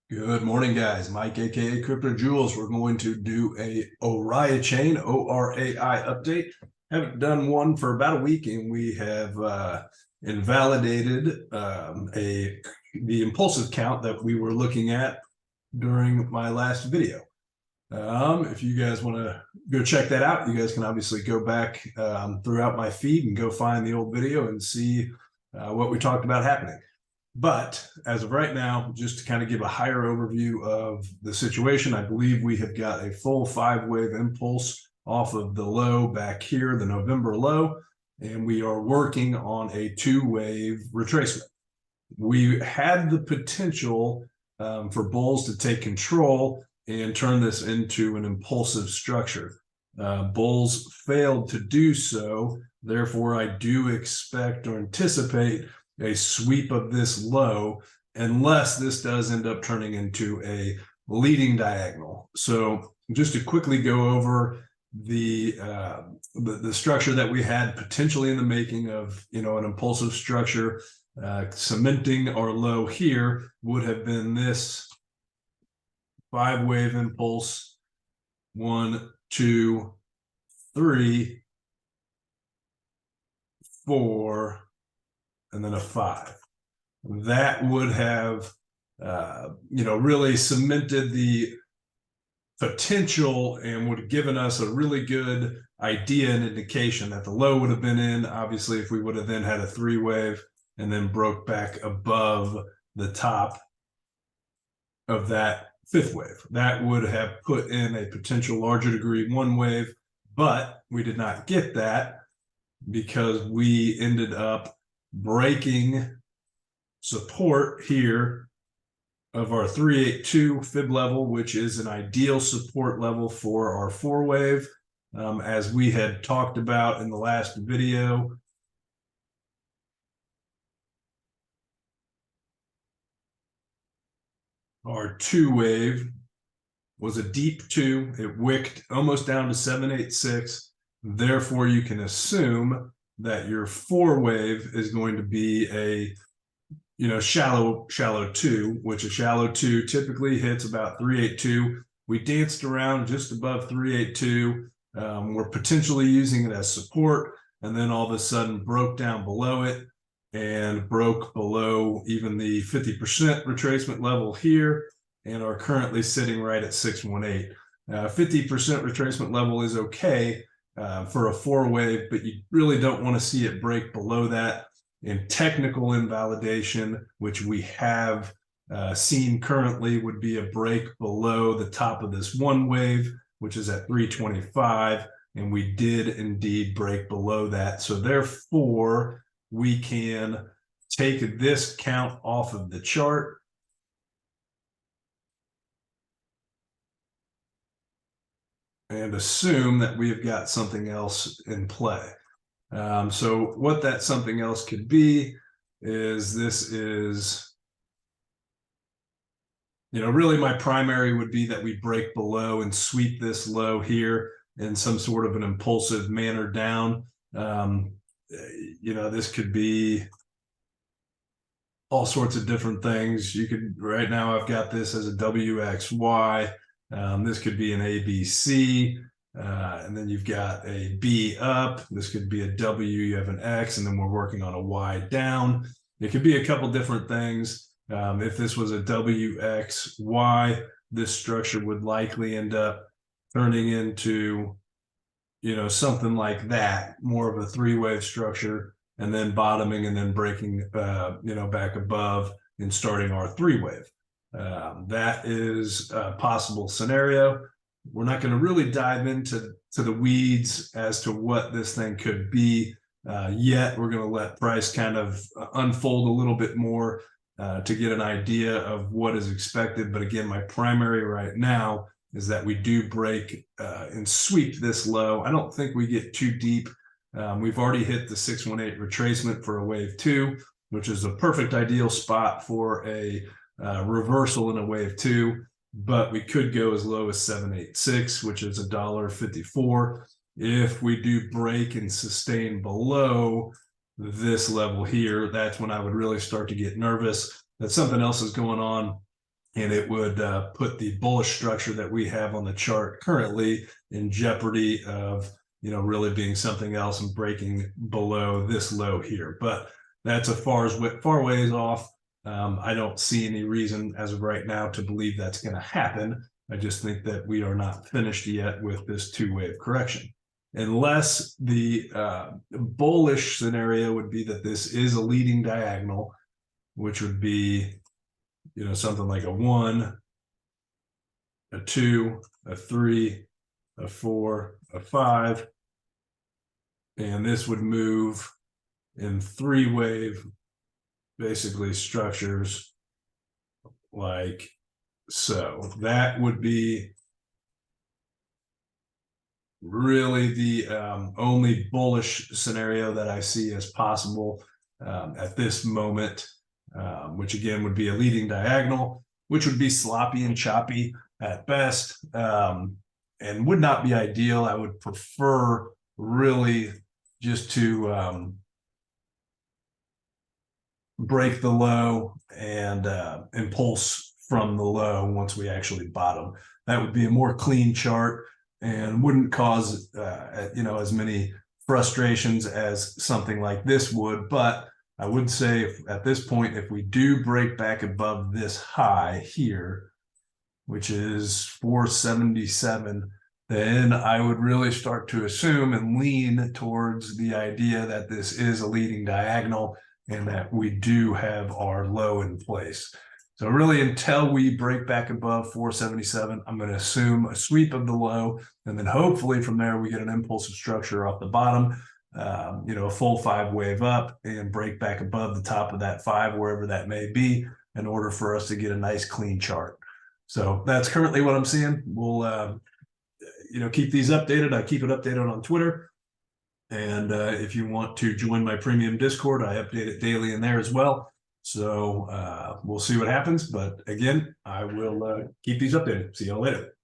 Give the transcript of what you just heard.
Good morning, guys. Mike, aka Crypto Jewels. We're going to do a Oraichain ORAI update. Haven't done one for about a week, and we have invalidated the impulsive count that we were looking at during my last video. If you guys want to go check that out, you guys can obviously go back throughout my feed and go find the old video and see what we talked about happening. But as of right now, just to kind of give a higher overview of the situation, I believe we have got a full 5-wave impulse off of the low back here, the November low, and we are working on a 2-wave retracement. We had the potential for bulls to take control and turn this into an impulsive structure. Bulls failed to do so. Therefore, I do expect or anticipate a sweep of this low, unless this does end up turning into a leading diagonal. So just to quickly go over the structure that we had potentially in the making of, an impulsive structure, cementing our low here would have been this 5-wave impulse, 1, 2, 3, 4, and then a 5. That would have, really cemented the potential and would have given us a really good idea and indication that the low would have been in. Obviously, if we would have then had a 3-wave and then broke back above the top of that 5th wave, that would have put in a potential larger degree 1-wave, but we did not get that because we ended up breaking support here of our 382 fib level, which is an ideal support level for our 4-wave. As we had talked about in the last video, our 2-wave was a deep 2. It wicked almost down to 786. Therefore, you can assume that your 4-wave is going to be a shallow 2, which a shallow 2 typically hits about 382. We danced around just above 382. We're potentially using it as support, and then all of a sudden broke down below it and broke below even the 50% retracement level here, and are currently sitting right at 618. 50% retracement level is okay for a 4-wave, but you really don't want to see it break below that. In technical invalidation, which we have seen currently, would be a break below the top of this 1-wave, which is at 325, and we did indeed break below that. So therefore, we can take this count off of the chart and assume that we've got something else in play. So what that something else could be is this is, really my primary would be that we break below and sweep this low here in some sort of an impulsive manner down. This could be all sorts of different things. You could, right now I've got this as a WXY. This could be an ABC. And then you've got a B up. This could be a W. You have an X, and then we're working on a Y down. It could be a couple different things. If this was a WXY, this structure would likely end up turning into, something like that, more of a 3-wave structure, and then bottoming and then breaking, back above and starting our 3-wave. That is a possible scenario. We're not going to really dive into the weeds as to what this thing could be yet. We're going to let price kind of unfold a little bit more to get an idea of what is expected. But again, my primary right now is that we do break and sweep this low. I don't think we get too deep. We've already hit the 618 retracement for a wave 2, which is a perfect ideal spot for a reversal in a wave 2. But we could go as low as 786, which is $1.54. If we do break and sustain below this level here, that's when I would really start to get nervous that something else is going on and it would put the bullish structure that we have on the chart currently in jeopardy of, you know, really being something else and breaking below this low here. But that's a far ways off. I don't see any reason as of right now to believe that's going to happen. I just think that we are not finished yet with this two-wave correction. Unless the bullish scenario would be that this is a leading diagonal, which would be, you know, something like a 1, a 2, a 3, a 4, a 5. And this would move in three-wave, basically, structures like so. That would be really the only bullish scenario that I see as possible at this moment, which again would be a leading diagonal, which would be sloppy and choppy at best, and would not be ideal. I would prefer really just to break the low and impulse from the low once we actually bottom. That would be a more clean chart and wouldn't cause you know, as many frustrations as something like this would. But I would say at this point, if we do break back above this high here, which is 477, then I would really start to assume and lean towards the idea that this is a leading diagonal and that we do have our low in place. So really, until we break back above 477, I'm going to assume a sweep of the low, and then hopefully from there we get an impulsive structure off the bottom, you know, a full 5-wave up and break back above the top of that 5, wherever that may be, in order for us to get a nice clean chart. So that's currently what I'm seeing. We'll you know, keep these updated. I keep it updated on Twitter. And if you want to join my premium Discord, I update it daily in there as well. So we'll see what happens. But again, I will keep these updated. See y'all later.